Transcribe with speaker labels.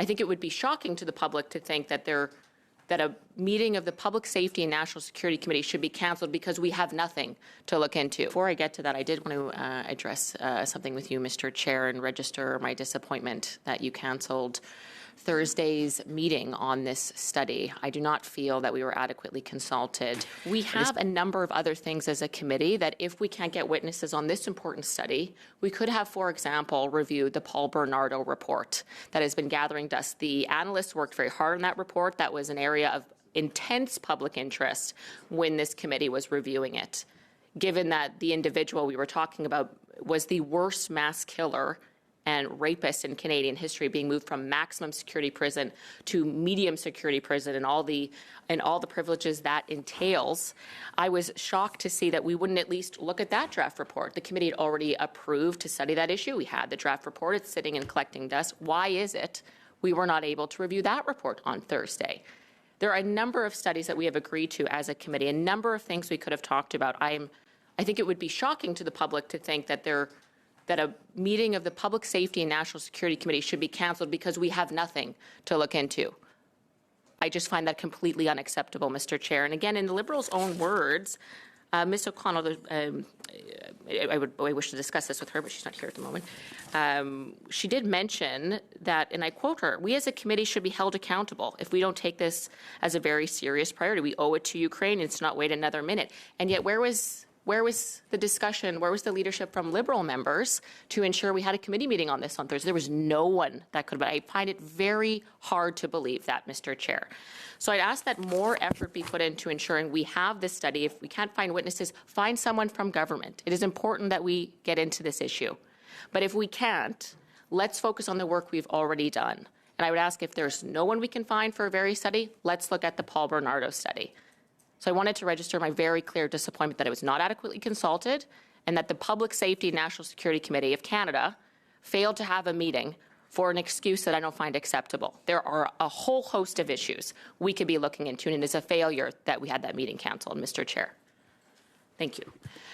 Speaker 1: I think it would be shocking to the public to think that a meeting of the Public Safety and National Security Committee should be canceled because we have nothing to look into. Before I get to that, I did want to address something with you, Mr. Chair, and register my disappointment that you canceled Thursday's meeting on this study. I do not feel that we were adequately consulted. We have a number of other things as a committee that if we can't get witnesses on this important study, we could have, for example, reviewed the Paul Bernardo report that has been gathering dust. The analysts worked very hard on that report. That was an area of intense public interest when this committee was reviewing it, given that the individual we were talking about was the worst mass killer and rapist in Canadian history, being moved from maximum security prison to medium security prison and all the privileges that entails. I was shocked to see that we wouldn't at least look at that draft report. The committee had already approved to study that issue. We had the draft report. It's sitting and collecting dust. Why is it we were not able to review that report on Thursday? There are a number of studies that we have agreed to as a committee, a number of things we could have talked about. I think it would be shocking to the public to think that a meeting of the Public Safety and National Security Committee should be canceled because we have nothing to look into. I just find that completely unacceptable, Mr. Chair. And again, in the Liberals' own words, Ms. O'Connell, I wish to discuss this with her, but she's not here at the moment. She did mention that, and I quote her, "We as a committee should be held accountable if we don't take this as a very serious priority. We owe it to Ukrainians to not wait another minute." And yet, where was the discussion, where was the leadership from Liberal members to ensure we had a committee meeting on this on Thursday? There was no one that could, but I find it very hard to believe that, Mr. Chair. So I'd ask that more effort be put into ensuring we have this study. If we can't find witnesses, find someone from government. It is important that we get into this issue. But if we can't, let's focus on the work we've already done. And I would ask if there's no one we can find for a very study, let's look at the Paul Bernardo study. So I wanted to register my very clear disappointment that it was not adequately consulted and that the Public Safety and National Security Committee of Canada failed to have a meeting for an excuse that I don't find acceptable. There are a whole host of issues we could be looking into, and it is a failure that we had that meeting canceled, Mr. Chair. Thank you.